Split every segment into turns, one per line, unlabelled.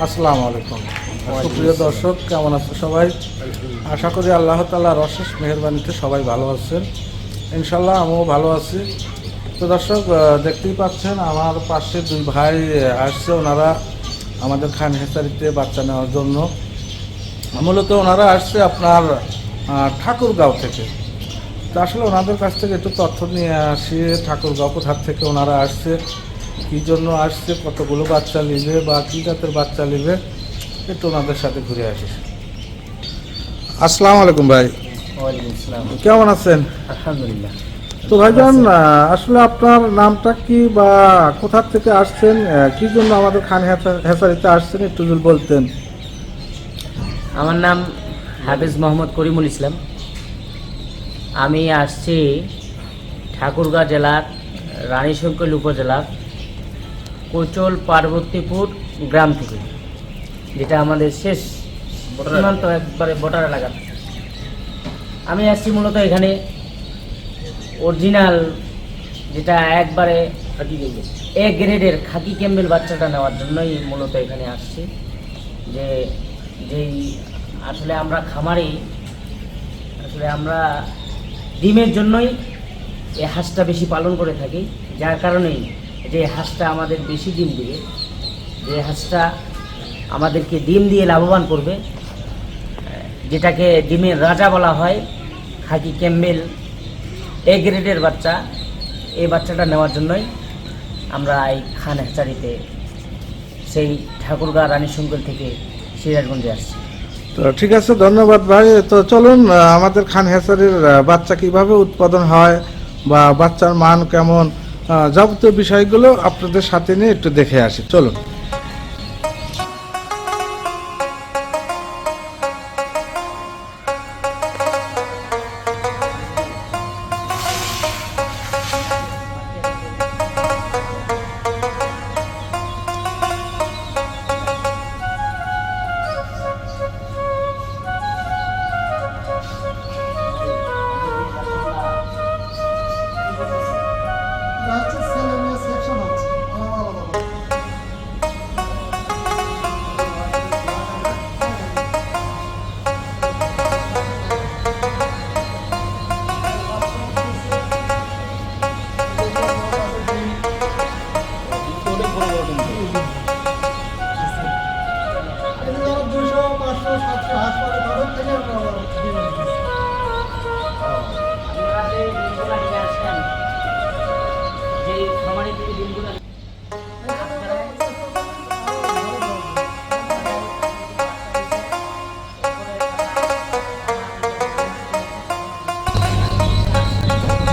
আসসালামু আলাইকুম। সুপ্রিয় দর্শক, কেমন আছেন সবাই? আশা করি আল্লাহ তাআলার অশেষ মেহেরবানিতে সবাই ভালো আছেন। ইনশাল্লাহ আমিও ভালো আছি। তো দর্শক, দেখতেই পাচ্ছেন আমার পাশে দুই ভাই আসছে। ওনারা আমাদের খান হেসারিতে বাচ্চা নেওয়ার জন্য। মূলত ওনারা আসছে আপনার ঠাকুরগাঁও থেকে। তো আসলে ওনাদের কাছ থেকে একটু তথ্য নিয়ে আসি, ঠাকুরগাঁও কোথার থেকে ওনারা আসছে, কী জন্য আসছে, কতগুলো বাচ্চা নেবে বা কী জাতের বাচ্চা নেবে, একটু ওনাদের সাথে ঘুরে আসি। আসসালামু আলাইকুম ভাই।
ওয়ালাইকুম আসসালাম।
কেমন আছেন?
আলহামদুলিল্লাহ।
তো ভাইজান, আসলে আপনার নামটা কি বা কোথার থেকে আসছেন, কী জন্য আমাদের খান হেসারিতে আসছেন, একটু যদি বলতেন।
আমার নাম হাফেজ মোহাম্মদ করিমুল ইসলাম। আমি আসছি ঠাকুরগাঁও জেলার রানীশঙ্কর উপজেলার কোচল পার্বতীপুর গ্রাম থেকে, যেটা আমাদের শেষ সীমান্ত একবারে বর্ডার এলাকা। আমি আসছি মূলত এখানে অরিজিনাল, যেটা একবারে এ গ্রেডের খাকি ক্যাম্বেল বাচ্চাটা নেওয়ার জন্যই মূলত এখানে আসছি। যেই আসলে আমরা খামারি, আসলে আমরা ডিমের জন্যই এই হাঁসটা বেশি পালন করে থাকি, যার কারণেই যে হাঁসটা আমাদের বেশি ডিম দিবে, যে হাঁসটা আমাদেরকে ডিম দিয়ে লাভবান করবে, যেটাকে ডিমের রাজা বলা হয়, খাকি ক্যাম্বেল এ গ্রেডের বাচ্চা, এই বাচ্চাটা নেওয়ার জন্যই আমরা এই খান হ্যাচারিতে সেই ঠাকুরগাঁও রানীশঙ্কর থেকে সিরাজগঞ্জে আসছি।
তো ঠিক আছে, ধন্যবাদ ভাই। তো চলুন, আমাদের খান হেসারির বাচ্চা কিভাবে উৎপাদন হয় বা বাচ্চার মান কেমন, যাবতীয় বিষয়গুলো আপনাদের সাথে নিয়ে একটু দেখে আসি। চলুন।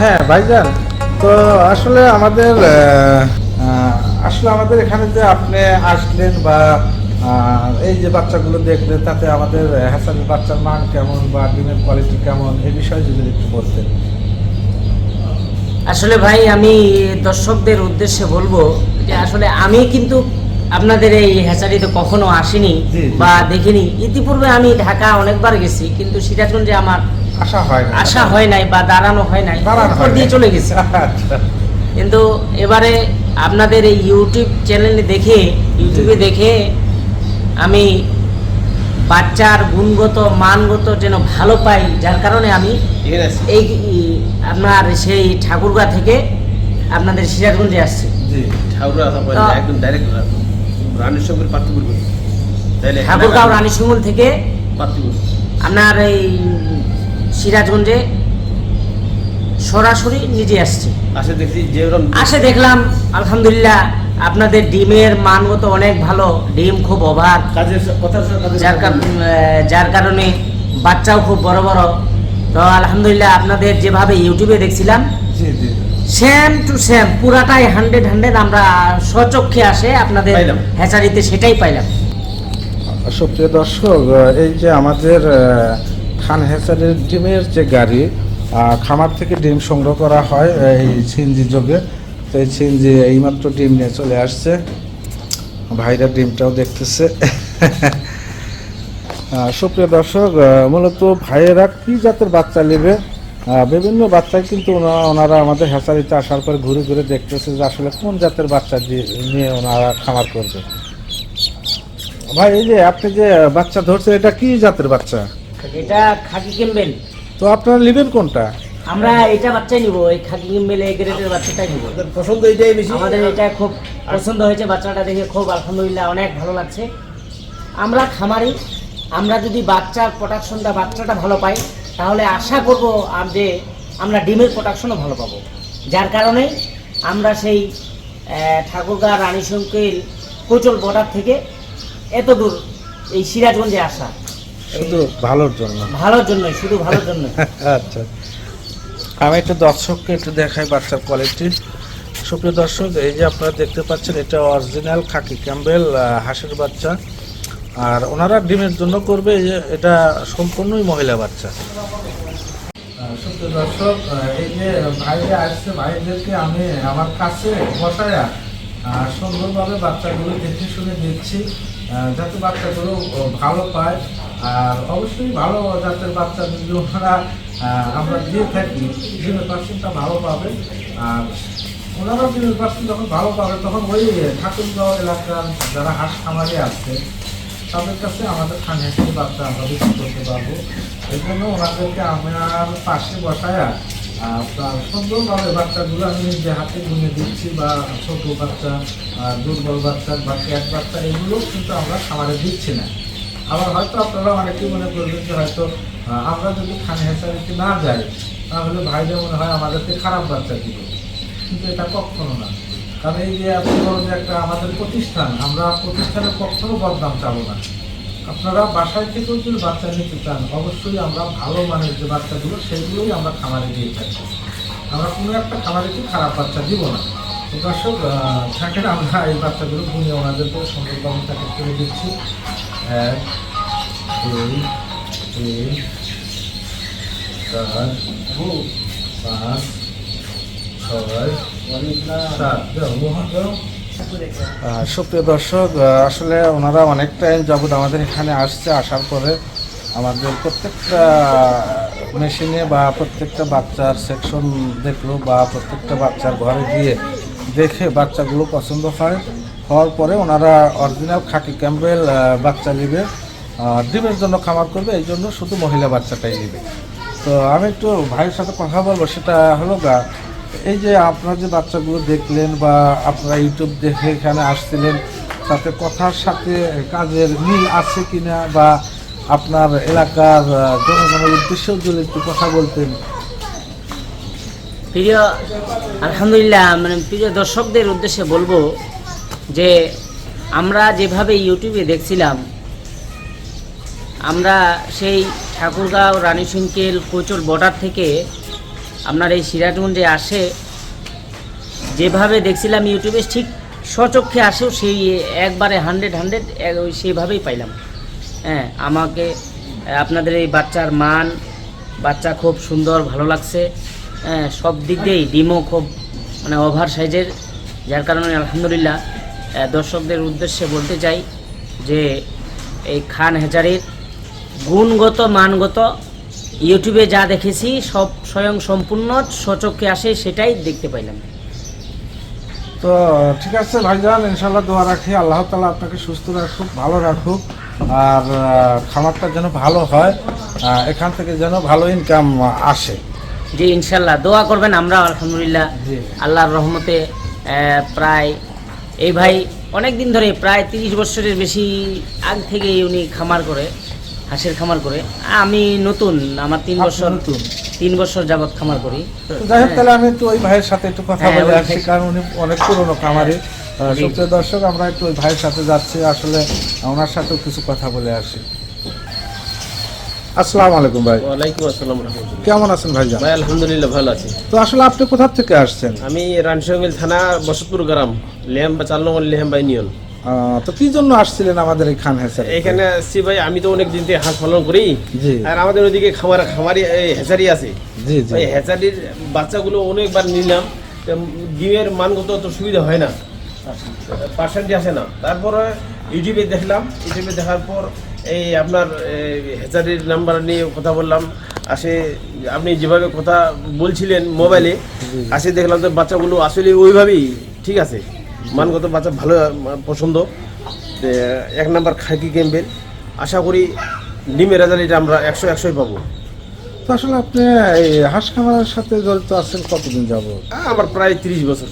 হ্যাঁ ভাইজান, তো আসলে আমাদের এখানে যে আপনি আসলেন বা এই যে বাচ্চাগুলো দেখলেন, তাতে আমাদের হ্যাচারির বাচ্চার মান কেমন বা ডিমের কোয়ালিটি কেমন, এই বিষয়ে যদি একটু বলতেন।
আসলে ভাই, আমি দর্শকদের উদ্দেশ্যে বলবো যে আসলে আমি কিন্তু আপনাদের এই হ্যাচারিতে কখনো আসিনি বা দেখিনি। ইতিপূর্বে আমি ঢাকা অনেকবার গেছি, কিন্তু সিরাজগঞ্জে আমার আশা হয় নাই বা দাঁড়ানো হয় নাই, দিয়ে চলে গেছে। কিন্তু এবারে আপনাদের এই ইউটিউবে দেখে আমি বাচ্চার গুণগত মানগত যেন ভালো পাই, যার কারণে আমি এই আপনার সেই ঠাকুরগাঁ থেকে আপনাদের সিরাজগঞ্জে আসছি। ঠাকুরগাঁও রানীশঙ্কর থেকে আপনার এই সিরাজগঞ্জে সরাসরি নিজে আসছে। আসে দেখলাম আলহামদুলিল্লাহ আপনাদের ডিমের মানগত অনেক ভালো, ডিম খুব ওভার, যার কারণে বাচ্চাও খুব বড় বড়। তো আলহামদুলিল্লাহ আপনাদের যেভাবে ইউটিউবে দেখছিলাম সেম টু সেম পুরাটাই 100 আমরা স্বচক্ষে আসে আপনাদের হ্যাচারিতে সেটাই পাইলাম।
সুপ্রিয় দর্শক, এই যে আমাদের খান হ্যাচারির ডিমের যে গাড়ি, খামার থেকে ডিম সংগ্রহ করা হয় এই সিএনজি যোগে। তো এই সিএনজি এইমাত্র ডিম নিয়ে চলে আসছে, ভাইরা ডিমটাও দেখতেছে। সুপ্রিয় দর্শক, মূলত ভাইয়েরা কি জাতের বাচ্চা নেবে, বিভিন্ন বাচ্চাই কিন্তু ওনারা আমাদের হ্যাচারিতে আসার পর ঘুরে ঘুরে দেখতেছে যে আসলে কোন জাতের বাচ্চা নিয়ে ওনারা খামার করবে। ভাই এই যে আপনি যে বাচ্চা ধরছেন এটা কি জাতের বাচ্চা?
এটা খাকি ক্যাম্বেল।
তো আপনারা নেবেন কোনটা?
আমরা এটা বাচ্চাই নিব, এই খাকি ক্যাম্বেল এই গ্রেডের বাচ্চাটাই নিব।
পছন্দ এটাই বেশি,
আমাদের এটা খুব পছন্দ হয়েছে, বাচ্চাটা দেখে খুব আলহামদুলিল্লাহ অনেক ভালো লাগছে। আমরা খামারি, আমরা যদি বাচ্চার প্রোডাকশনটা বাচ্চাটা ভালো পাই তাহলে আশা করব যে আমরা ডিমের প্রোডাকশনও ভালো পাবো। যার কারণে আমরা সেই ঠাকুরগাঁ রানীশঙ্কের কোচল বর্ডার থেকে এত দূর এই সিরাজগঞ্জে আসা
শুধু ভালোর জন্য?
ভালোর জন্য, শুধু ভালোর জন্য।
আচ্ছা, আমি একটু দর্শককে একটু দেখাই বাচ্চার কোয়ালিটি। সুপ্রিয় দর্শক, এই যে আপনারা দেখতে পাচ্ছেন এটা অরিজিনাল খাকি ক্যাম্বেল হাঁসের বাচ্চা, আর ওনারা ডিমের জন্য করবে। এই যে এটা সম্পূর্ণই মহিলা বাচ্চা। সুপ্রিয় দর্শক, এই যে ভাইরা আসছে, ভাইদেরকে আমি আমার কাছে বসায়া সুন্দরভাবে বাচ্চাগুলো দেখে শুনে দিচ্ছি, যাতে বাচ্চাগুলো ভালো পায়। আর অবশ্যই ভালো জাতের বাচ্চা যদি ওনারা আমরা দিয়ে থাকি, 0% ভালো পাবে। আর ওনারা 0% যখন ভালো পাবে তখন ওই ঠাকুরগাঁও এলাকার যারা হাঁস খামারে আছে তাদের কাছে আমাদের খানহাসির বাচ্চা আমরা বিক্রি করতে পারবো। এই জন্য ওনাদেরকে আমার পাশে বসায়া সুন্দরভাবে বাচ্চাগুলো আমি নিজে হাতে গুনে দিচ্ছি, বা ছোট বাচ্চা, দুর্বল বাচ্চা বা ক্যাট বাচ্চা এগুলো কিন্তু আমরা খামারে দিচ্ছি না। আবার হয়তো আপনারা অনেকেই মনে করবেন যে হয়তো আমরা যদি খানহাসিতে না যাই তাহলে ভাইরা মনে হয় আমাদেরকে খারাপ বাচ্চা দিবে, কিন্তু এটা কখনো না। কারণ এই যে এত বড় যে একটা আমাদের প্রতিষ্ঠান, আমরা প্রতিষ্ঠানের কখনো বদনাম চাবো না। আপনারা বাসায় থেকেও যদি বাচ্চা নিতে চান অবশ্যই আমরা ভালো মানের যে বাচ্চাগুলো সেগুলোই আমরা খামারে দিয়ে থাকি। আমরা কোনো একটা খামারেকে খারাপ বাচ্চা দিব না। তো দর্শক থাকেন, আমরা এই বাচ্চাগুলো গুনে ওনাদেরকে সুন্দরভাবে প্যাকেট করে দিচ্ছি। 1 2 3 4 5 6 7। সুপ্রিয় দর্শক, আসলে ওনারা অনেক টাইম যাবত আমাদের এখানে আসছে, আসার পরে আমাদের প্রত্যেকটা মেশিনে বা প্রত্যেকটা বাচ্চার সেকশন দেখলো, বা প্রত্যেকটা বাচ্চার ঘরে গিয়ে দেখে বাচ্চাগুলো পছন্দ হওয়ার পরে ওনারা অরিজিনাল খাকি ক্যাম্বেল বাচ্চা নেবে, ডিমের জন্য খামার করবে, এই জন্য শুধু মহিলা বাচ্চাটাই নেবে। তো আমি একটু ভাইয়ের সাথে কথা বলবো, সেটা হলো এই যে আপনারা যে বাচ্চাগুলো দেখলেন বা আপনারা ইউটিউব দেখে এখানে আসছিলেন, তাতে কথার সাথে কাজের মিল আছে কিনা, বা আপনার এলাকার জনগণের উদ্দেশ্যেও যদি একটু কথা বলতেন।
প্রিয় আলহামদুলিল্লাহ, মানে প্রিয় দর্শকদের উদ্দেশ্যে বলবো যে আমরা যেভাবে ইউটিউবে দেখছিলাম, আমরা সেই ঠাকুরগাঁও রানীশঙ্কেল কোচল বর্ডার থেকে আপনার এই সিরাজগঞ্জে আসে যেভাবে দেখছিলাম ইউটিউবে, ঠিক স্বচক্ষে আসেও সেই একবারে 100 সেইভাবেই পাইলাম। হ্যাঁ, আমাকে আপনাদের এই বাচ্চার মান, বাচ্চা খুব সুন্দর, ভালো লাগছে। হ্যাঁ, সব দিক দিয়েই ডিমও খুব মানে ওভার সাইজের, যার কারণে আলহামদুলিল্লাহ দর্শকদের উদ্দেশ্যে বলতে চাই যে এই খান হ্যাচারির গুণগত মানগত ইউটিউবে যা দেখেছি সব স্বয়ং সম্পূর্ণ স্বচক্ষে আসে, সেটাই দেখতে পাইলাম।
তো ঠিক আছে ভাইজান, ইনশাল্লাহ দোয়া রাখি, আল্লাহ তাআলা আপনাকে সুস্থ রাখুক, ভালো রাখুক, আর খামারটা যেন ভালো হয়, এখান থেকে যেন ভালো ইনকাম আসে।
জি ইনশাল্লাহ দোয়া করবেন। আমরা আলহামদুলিল্লাহ আল্লাহর রহমতে প্রায় এই ভাই অনেক দিন ধরে, প্রায় 30 বছরের বেশি আগ থেকে উনি খামার করে, হাঁসের খামার করে। আমি নতুন, আমার 3 বছর যাবত খামার করি।
যাই হোক, তাহলে আমি একটু ওই ভাইয়ের সাথে একটু কথা বলে আসছি, কারণ উনি অনেক পুরনো খামারি। সুপ্রিয় দর্শক, আমরা একটু ওই ভাইয়ের সাথে যাচ্ছি, আসলে ওনার সাথেও কিছু কথা বলে আসি। আসসালামু আলাইকুম ভাই।
ওয়ালাইকুম আসসালাম রাহমাতুল্লাহ।
কেমন আছেন ভাইজান?
ভাই আলহামদুলিল্লাহ ভালো আছি।
তো আসলে আপনি কোথা থেকে আসছেন?
আমি রানীশঙ্কেল থানা বসতপুর গ্রাম, লেহেম্বা 4 নম্বর লেহেম্বা ইউনিয়ন।
তো কি জন্য আসছিলেন আমাদের এই খান হ্যাচারি?
এখানে আসছি ভাই, আমি তো অনেক দিন থেকে হাঁস পালন করি,
জি,
আর আমাদের ওইদিকে খামারি হ্যাচারি আছে।
জি জি।
ওই হ্যাচারির বাচ্চাগুলো অনেকবার নিলাম, ডিমের মানগত অত সুবিধা হয় না, পার্সেন্টই আসে না। তারপরে ইউটিউবে দেখলাম, ইউটিউবে দেখার পর এই আপনার হ্যাচারির নাম্বার নিয়ে কথা বললাম, আসে আপনি যেভাবে কথা বলছিলেন মোবাইলে, আসে দেখলাম তো বাচ্চাগুলো আসলে ওইভাবেই ঠিক আছে, মানগত বাচ্চা ভালো পছন্দ। এক নাম্বার খাকি ক্যাম্পের। আশা করি ডিমের রেজাল্ট এটা আমরা 100-100 পাবো।
তো আসলে আপনি এই হাঁস খামারের সাথে জড়িত আছেন কতদিন যাবত?
আমার প্রায় 30 বছর।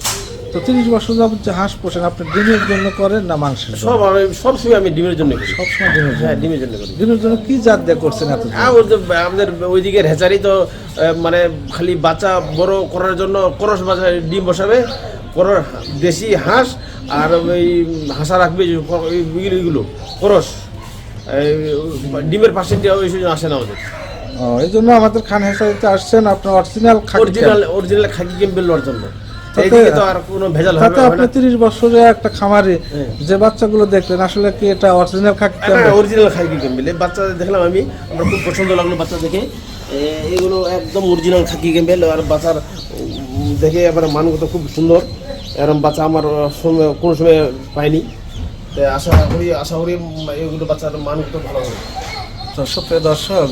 তো 30 বছর যাবত যে হাঁস পোষেন, আপনি ডিমের জন্য করেন না মাংসের জন্য?
সব সময় আমি ডিমের জন্য করি।
সবসময় ডিমের জন্য?
হ্যাঁ, ডিমের জন্য করি।
ডিমের জন্য কি জাত দিয়ে করছেন এত?
আমাদের ওইদিকের হ্যাচারি তো মানে খালি বাচ্চা বড় করার জন্য করস বাচ্চা ডিম বসাবে, দেশি হাঁস আর ওই হাঁসা রাখবে এইগুলো করস, ডিমের পার্সেন্ট ওই আসে না আমাদের।
এই জন্য আমাদের খান হেসারিতে আসছেন আপনার অরিজিনাল
অরিজিনাল খাকি ক্যাম্পেল লওয়ার জন্য।
তাতে-
এইদিকে তো আর কোনো ভেজাল হবে
তাতে
না।
আপনি 30 বছরে একটা খামারে
হ্যাঁ।
যে বাচ্চাগুলো দেখলেন আসলে কি এটা অরিজিনাল খাকি ক্যাম্পেল?
অরিজিনাল খাকি ক্যাম্পেল। এই বাচ্চা দেখলাম আমি, আমার খুব পছন্দ লাগলো বাচ্চা দেখে। এগুলো একদম অরিজিনাল খাকি ক্যাম্পেল। আর বাচ্চার দেখে এবার মানগত খুব সুন্দর। এরকম বাচ্চা আমার কোনো সময় পাইনি। তাই আশা করি এগুলো বাচ্চার মানগত ভালো হবে।
তো সুপ্রিয় দর্শক,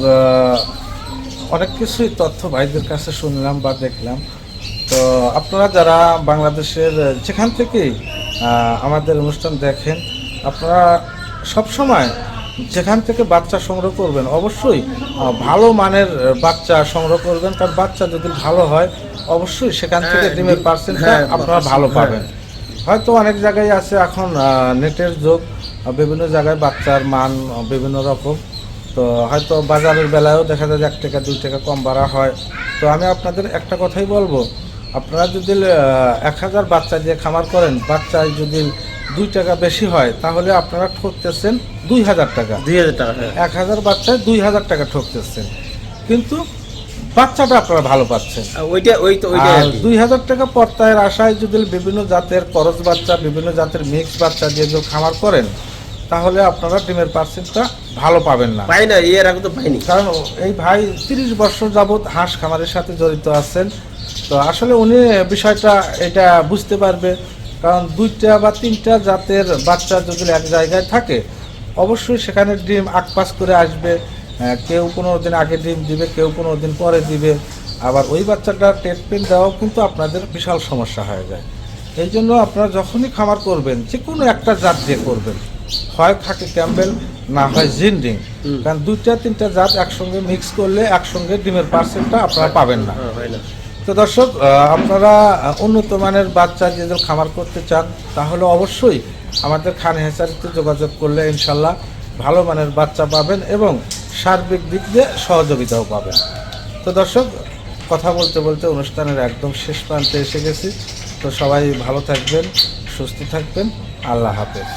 অনেক কিছুই তথ্য ভাইদের কাছে শুনলাম বা দেখলাম। তো আপনারা যারা বাংলাদেশের যেখান থেকেই আমাদের অনুষ্ঠান দেখেন, আপনারা সব সময় যেখান থেকে বাচ্চা সংগ্রহ করবেন অবশ্যই ভালো মানের বাচ্চা সংগ্রহ করবেন, কারণ বাচ্চা যদি ভালো হয় অবশ্যই সেখান থেকে ডিমের পার্সেন্টটা আপনারা ভালো পাবেন। হয়তো অনেক জায়গায় আছে এখন নেটের যুগ, বিভিন্ন জায়গায় বাচ্চার মান বিভিন্ন রকম। তো হয়তো বাজারের বেলায়ও দেখা যায় 1 টাকা 2 টাকা কম বাড়া হয়। তো আমি আপনাদের একটা কথাই বলবো, আপনারা যদি 1000 বাচ্চা দিয়ে খামার করেন, বাচ্চায় যদি 2 টাকা বেশি হয় তাহলে আপনারা ঠকতেছেন 2000 টাকা।
2000 টাকা। হ্যাঁ,
1000 বাচ্চায় 2000 টাকা ঠকতেছেন, কিন্তু বাচ্চাটা আপনারা ভালো পাচ্ছেন।
ওইটা
আর 2000 টাকা পর্তায়ের আশায় যদি বিভিন্ন জাতের করস বাচ্চা, বিভিন্ন জাতের মিক্স বাচ্চা দিয়ে যদি খামার করেন তাহলে আপনারা ডিমের পার্সেন্টটা ভালো পাবেন না।
পাই না, এর আগে তো পাইনি।
কারণ এই ভাই 30 বছর যাবৎ হাঁস খামারের সাথে জড়িত আছেন। তো আসলে উনি বিষয়টা এটা বুঝতে পারবে, কারণ 2টা বা 3টা জাতের বাচ্চা যদি এক জায়গায় থাকে অবশ্যই সেখানে ডিম আকপাস করে আসবে। কেউ 15 দিন আগে ডিম দিবে, কেউ 15 দিন পরে দিবে। আবার ওই বাচ্চাটা ট্রিটমেন্ট দেওয়াও কিন্তু আপনাদের বিশাল সমস্যা হয়ে যায়। এই জন্য আপনারা যখনই খামার করবেন যে কোনো একটা জাত দিয়ে করবেন, হয় খাকি ক্যাম্পবেল না হয় জিন্ডিং, কারণ 2টা 3টা জাত একসঙ্গে মিক্স করলে একসঙ্গে ডিমের পার্সেন্টটা আপনারা পাবেন না।
হয় না।
তো দর্শক, আপনারা উন্নত মানের বাচ্চা যদি খামার করতে চান তাহলে অবশ্যই আমাদের খান হেসারিতে যোগাযোগ করলে ইনশাল্লাহ ভালো মানের বাচ্চা পাবেন এবং সার্বিক দিক দিয়ে সহযোগিতাও পাবেন। তো দর্শক, কথা বলতে বলতে অনুষ্ঠানের একদম শেষ প্রান্তে এসে গেছি। তো সবাই ভালো থাকবেন, সুস্থ থাকবেন। আল্লাহ হাফেজ।